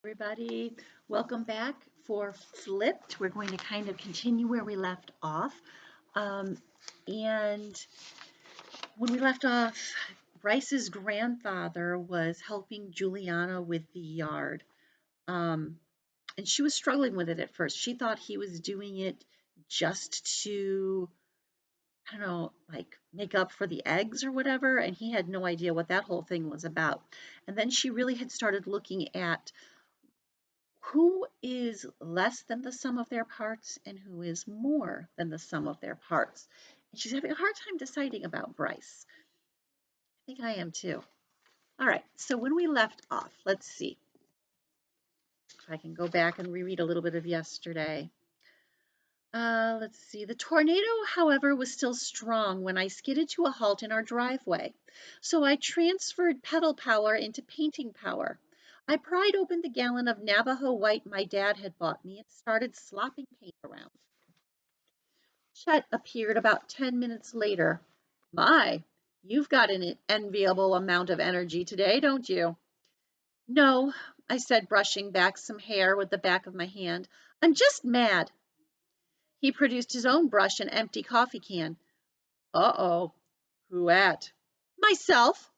Everybody, welcome back for Flipped. We're going to kind of continue where we left off. Um, and when we left off, Bryce's grandfather was helping Juliana with the yard. Um, and she was struggling with it at first. She thought he was doing it just to, I don't know, like make up for the eggs or whatever. And he had no idea what that whole thing was about. And then she really had started looking at who is less than the sum of their parts and who is more than the sum of their parts. And she's having a hard time deciding about Bryce. I think I am too. All right, so when we left off, let's see if I can go back and reread a little bit of yesterday. Let's see. The tornado, however, was still strong when I skidded to a halt in our driveway. So I transferred pedal power into painting power. I pried open the gallon of Navajo white my dad had bought me and started slopping paint around. Chet appeared about 10 minutes later. My, you've got an enviable amount of energy today, don't you? No, I said, brushing back some hair with the back of my hand. I'm just mad. He produced his own brush and empty coffee can. Uh-oh. Who at? Myself.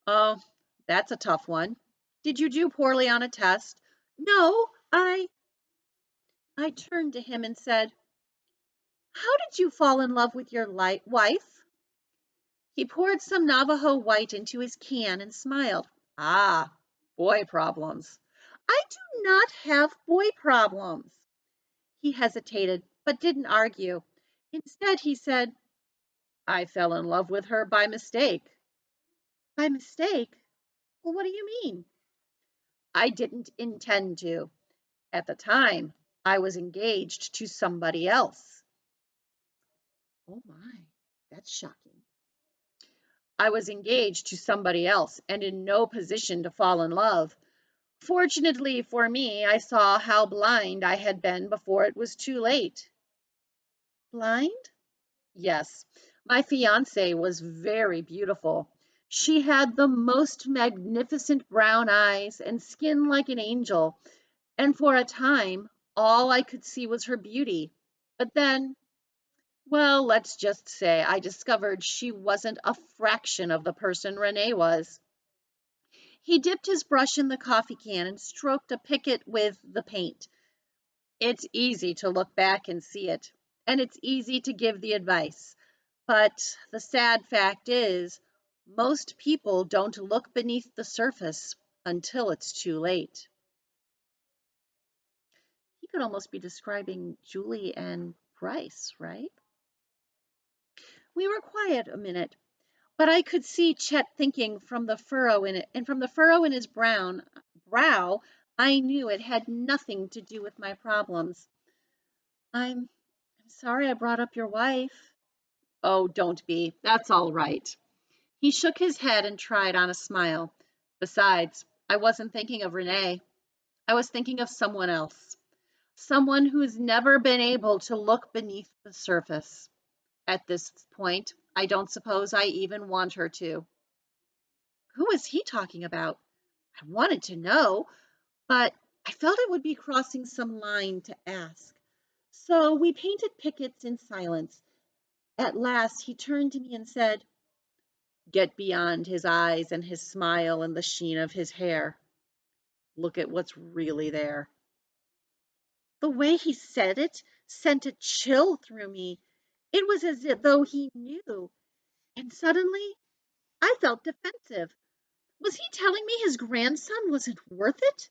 Oh, that's a tough one. Did you do poorly on a test? No, I turned to him and said, how did you fall in love with your wife? He poured some Navajo white into his can and smiled. Ah, boy problems. I do not have boy problems. He hesitated, but didn't argue. Instead, he said, I fell in love with her by mistake. By mistake? Well, what do you mean? I didn't intend to. At the time, I was engaged to somebody else. Oh my, that's shocking. I was engaged to somebody else and in no position to fall in love. Fortunately for me, I saw how blind I had been before it was too late. Blind? Yes, my fiancée was very beautiful. She had the most magnificent brown eyes and skin like an angel, and for a time all I could see was her beauty. But then, well, let's just say I discovered she wasn't a fraction of the person Renee was. He dipped his brush in the coffee can and stroked a picket with the paint. It's easy to look back and see it, and it's easy to give the advice. But the sad fact is, most people don't look beneath the surface until it's too late. He could almost be describing Julie and Bryce, right? We were quiet a minute, but I could see Chet thinking from the furrow in it, and from the furrow in his brow, I knew it had nothing to do with my problems. I'm sorry I brought up your wife. Oh, don't be. That's all right. He shook his head and tried on a smile. Besides, I wasn't thinking of Renee. I was thinking of someone else. Someone who's never been able to look beneath the surface. At this point, I don't suppose I even want her to. Who was he talking about? I wanted to know, but I felt it would be crossing some line to ask. So we painted pickets in silence. At last he turned to me and said, get beyond his eyes and his smile and the sheen of his hair. Look at what's really there. The way he said it sent a chill through me. It was as though he knew. And suddenly I felt defensive. Was he telling me his grandson wasn't worth it?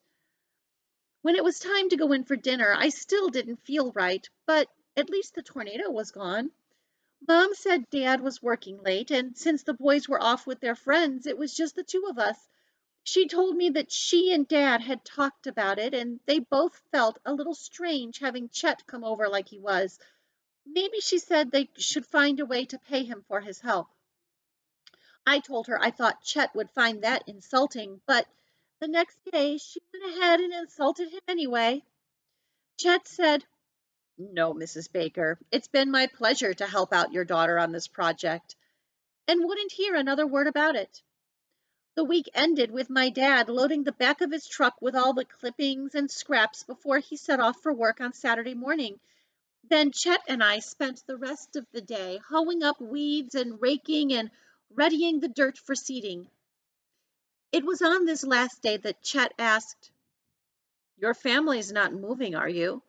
When it was time to go in for dinner, I still didn't feel right, but at least the tornado was gone. Mom said Dad was working late, and since the boys were off with their friends, it was just the two of us. She told me that she and Dad had talked about it, and they both felt a little strange having Chet come over like he was. Maybe she said they should find a way to pay him for his help. I told her I thought Chet would find that insulting, but the next day she went ahead and insulted him anyway. Chet said, no, Mrs. Baker, it's been my pleasure to help out your daughter on this project, and wouldn't hear another word about it. The week ended with my dad loading the back of his truck with all the clippings and scraps before he set off for work on Saturday morning. Then Chet and I spent the rest of the day hoeing up weeds and raking and readying the dirt for seeding. It was on this last day that Chet asked, "Your family's not moving, are you?"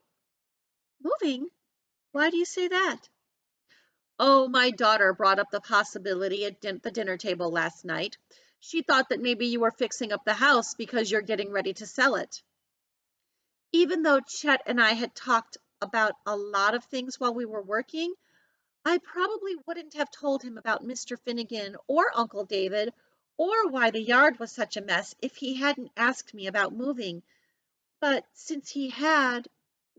"Moving? Why do you say that?" "Oh, my daughter brought up the possibility at the dinner table last night. She thought that maybe you were fixing up the house because you're getting ready to sell it." Even though Chet and I had talked about a lot of things while we were working, I probably wouldn't have told him about Mr. Finnegan or Uncle David or why the yard was such a mess if he hadn't asked me about moving. But since he had,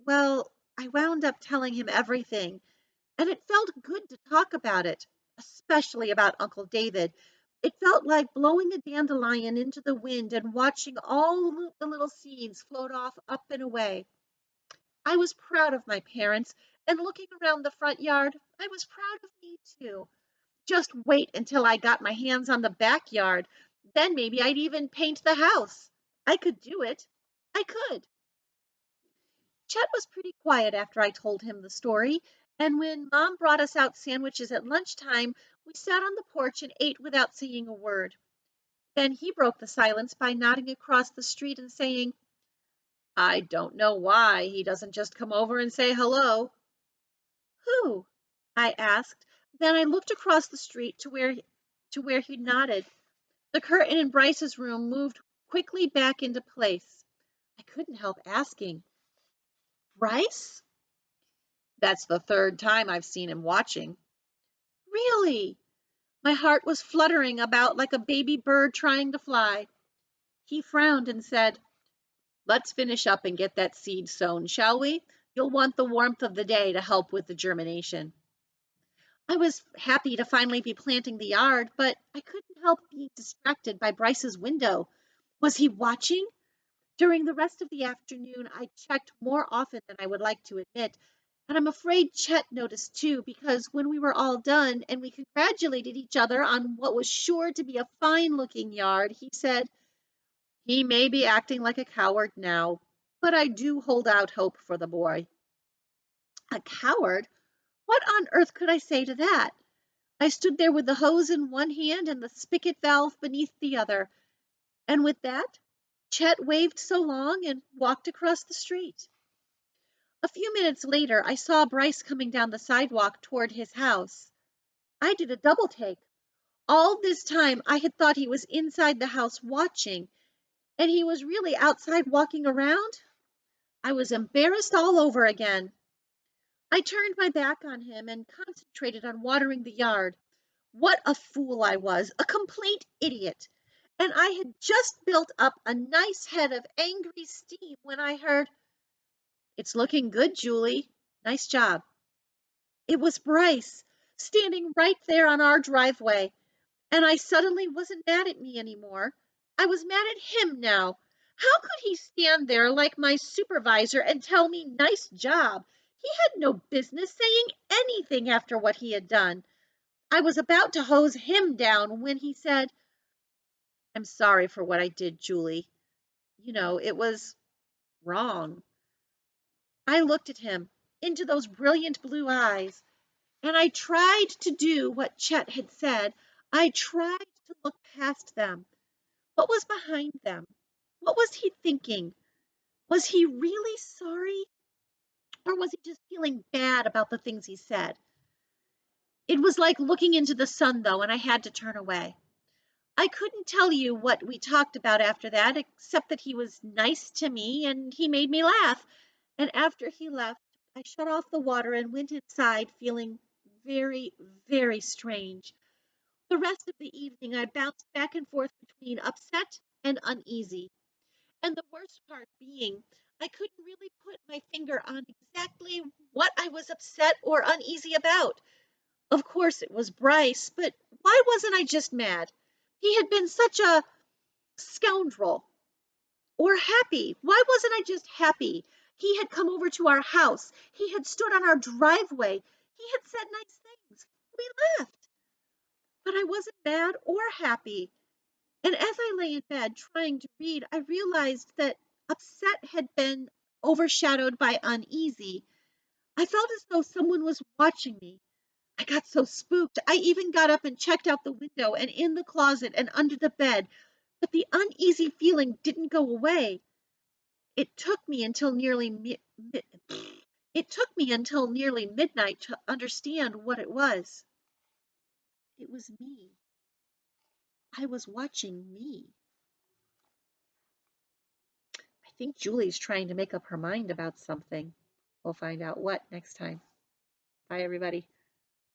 well, I wound up telling him everything, and it felt good to talk about it, especially about Uncle David. It felt like blowing a dandelion into the wind and watching all the little seeds float off up and away. I was proud of my parents, and looking around the front yard, I was proud of me too. Just wait until I got my hands on the backyard. Then maybe I'd even paint the house. I could do it. I could. Chet was pretty quiet after I told him the story, and when Mom brought us out sandwiches at lunchtime, we sat on the porch and ate without saying a word. Then he broke the silence by nodding across the street and saying, "I don't know why he doesn't just come over and say hello." "Who?" I asked. Then I looked across the street to where he nodded. The curtain in Bryce's room moved quickly back into place. I couldn't help asking, "Bryce?" "That's the third time I've seen him watching." "Really?" My heart was fluttering about like a baby bird trying to fly. He frowned and said, "Let's finish up and get that seed sown, shall we? You'll want the warmth of the day to help with the germination." I was happy to finally be planting the yard, but I couldn't help being distracted by Bryce's window. Was he watching? During the rest of the afternoon, I checked more often than I would like to admit, and I'm afraid Chet noticed too, because when we were all done and we congratulated each other on what was sure to be a fine looking yard, he said, "He may be acting like a coward now, but I do hold out hope for the boy." A coward? What on earth could I say to that? I stood there with the hose in one hand and the spigot valve beneath the other, and with that, Chet waved so long and walked across the street. A few minutes later, I saw Bryce coming down the sidewalk toward his house. I did a double take. All this time, I had thought he was inside the house watching, and he was really outside walking around. I was embarrassed all over again. I turned my back on him and concentrated on watering the yard. What a fool I was, a complete idiot. And I had just built up a nice head of angry steam when I heard, "It's looking good, Julie. Nice job." It was Bryce, standing right there on our driveway, and I suddenly wasn't mad at me anymore. I was mad at him now. How could he stand there like my supervisor and tell me nice job? He had no business saying anything after what he had done. I was about to hose him down when he said, "I'm sorry for what I did, Julie. It was wrong." I looked at him, into those brilliant blue eyes, and I tried to do what Chet had said. I tried to look past them. What was behind them? What was he thinking? Was he really sorry? Or was he just feeling bad about the things he said? It was like looking into the sun, though, and I had to turn away. I couldn't tell you what we talked about after that, except that he was nice to me and he made me laugh. And after he left, I shut off the water and went inside feeling very, very strange. The rest of the evening, I bounced back and forth between upset and uneasy. And the worst part being, I couldn't really put my finger on exactly what I was upset or uneasy about. Of course, it was Bryce, but why wasn't I just mad? He had been such a scoundrel. Or happy. Why wasn't I just happy? He had come over to our house. He had stood on our driveway. He had said nice things. We laughed. But I wasn't mad or happy. And as I lay in bed trying to read, I realized that upset had been overshadowed by uneasy. I felt as though someone was watching me. I got so spooked. I even got up and checked out the window and in the closet and under the bed, but the uneasy feeling didn't go away. It took me until nearly it took me until nearly midnight to understand what it was. It was me. I was watching me. I think Julie's trying to make up her mind about something. We'll find out what next time. Bye, everybody.